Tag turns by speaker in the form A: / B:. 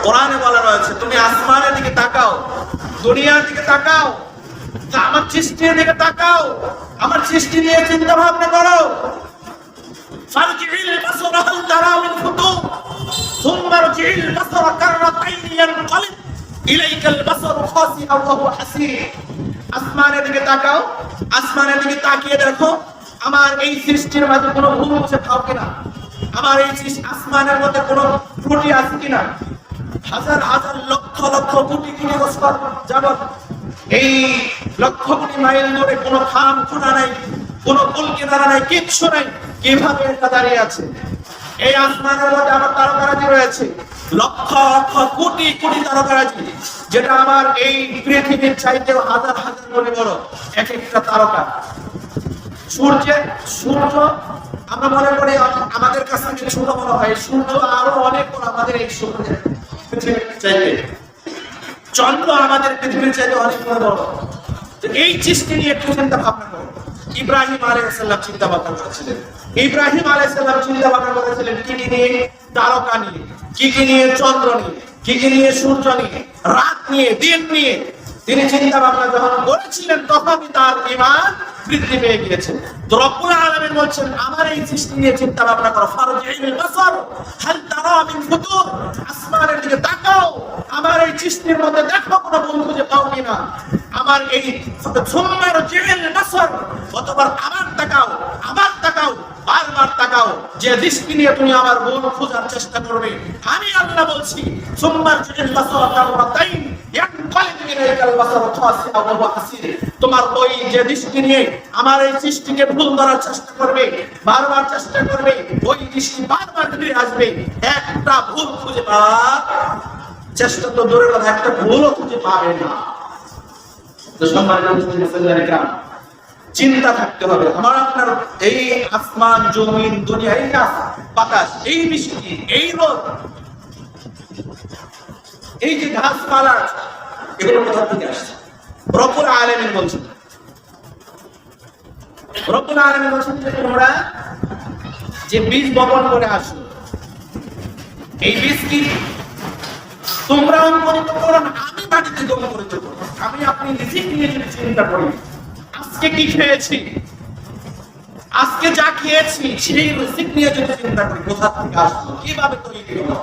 A: কোরআনে বলা রয়েছে তুমি আসমানের দিকে তাকাও, দুনিয়ার দিকে তাকাও, আমার সৃষ্টির দিকে তাকাও, আমার সৃষ্টি নিয়ে চিন্তা ভাবনা করো। ফারজিল বাসরা হাল তারা মিন ফুতুর সুম্মা রজিল বাসরা কাররাতাইন ইয়ানকালিব ইলাইকাল বাসরু খাসিআন ওয়া হুয়া হাসীর। আসমানের দিকে তাকাও, আসমানের দিকে তাকিয়ে দেখো আমার এই সৃষ্টির মাঝে কোনো ভুল আছে কিনা, আমার এই আসমানের মধ্যে কোনো ত্রুটি আছে কিনা। হাজার হাজার লক্ষ লক্ষ কোটি কোটি বছর যাবত এই লক্ষ কোটি মাইল দূরে কোনো খাম খোঁড়া নাই, কোনো কুলকিনারা নাই, কিচ্ছু নাই, কিভাবে এটা দাঁড়িয়ে আছে? এই আসমানের মধ্যে আমার তারকারাজি রয়েছে, লক্ষ লক্ষ কোটি কোটি তারকারাজি, যেটা আমার এই পৃথিবীর চাইতেও হাজার হাজার গুণে বড় এক একটা তারকা। সূর্য আমরা মনে করি আমাদের কাছে ছোট মনে হয়, সূর্য আরো অনেক বড় আমাদের এই সূর্যের পৃথিবীর চাইতে। চন্দ্র আমাদের পৃথিবীর চাইতে অনেক বড়। এই সৃষ্টি নিয়ে একটু চিন্তা ভাবনা করো। ইব্রাহিম আলাইহিস সালাম চিন্তা ভাবনা করেছিলেন, ইব্রাহিম আলাইহিস সালাম চিন্তা ভাবনা করেছিলেন কি নিয়ে? তারকা নিয়ে, কি নিয়ে? চন্দ্র নিয়ে, কি নিয়ে? সূর্য নিয়ে, রাত নিয়ে, দিন নিয়ে। তিনি চিন্তা ভাবনা যখন করেছিলেন তখনই তার ঈমান বৃদ্ধি পেয়ে গিয়েছে। তো রব্বুল আলামিন বলছেন আমার এই সৃষ্টি নিয়ে চিন্তা ভাবনা করো। ফারজিল বাসর হাল তারা মিন ফুতুর, আসমানের দিকে তাকাও, আমার এই সৃষ্টির মধ্যে দেখো কোনো ভুল খুঁজে পাও কিনা। আমার এই সুম্মা রজিল বাসর, কতবার আবার তাকাও, আবার তাকাও, বারবার তাকাও। যে দৃষ্টি নিয়ে তুমি আমার ভুল খোঁজার চেষ্টা করবে, আমি আল্লাহ বলছি সুম্মা রজিল বাসর কাররাতাইন ইয়ানকালিব ইলাইকাল বাসরু খাসিআন ওয়া হুয়া হাসীর। তোমার ওই যে দৃষ্টি নিয়ে আমার এই সৃষ্টিকে ভুল ধরার চেষ্টা করবে, বারবার চেষ্টা করবে, ওই দৃষ্টি বারবার ফিরে আসবে, একটা ভুল খুঁজে পাওয়ার চেষ্টা তো দূরের কথা, একটা ভুলও খুঁজে পাবে না। তো সম্মানিত মুসলিম کرام, চিন্তা থাকতে হবে আমার আপনার এই আসমান জমিন দুনিয়া, এই বাতাস, এই বৃষ্টি, এই রোদ, এই যে ঘাসপালা, এগুলো কোথা থেকে আসছে? রব্বুল আলামিন বলছেন, রব্বুল আলামিন বলছেন যে তোমরা যে বীজ বপন করে আসো, এই বীজ কি তোমরা অঙ্কুরিত করো না, আমি মাটিতে অঙ্কুরিত করো। আমি আপনি নিজে নিয়ে যদি চিন্তা করি, আজকে কি খেয়েছি, আজকে যা খেয়েছি সেই রিজিক নিয়ে যদি চিন্তা করি, কোথা থেকে আসলো, কিভাবে তৈরি হলো,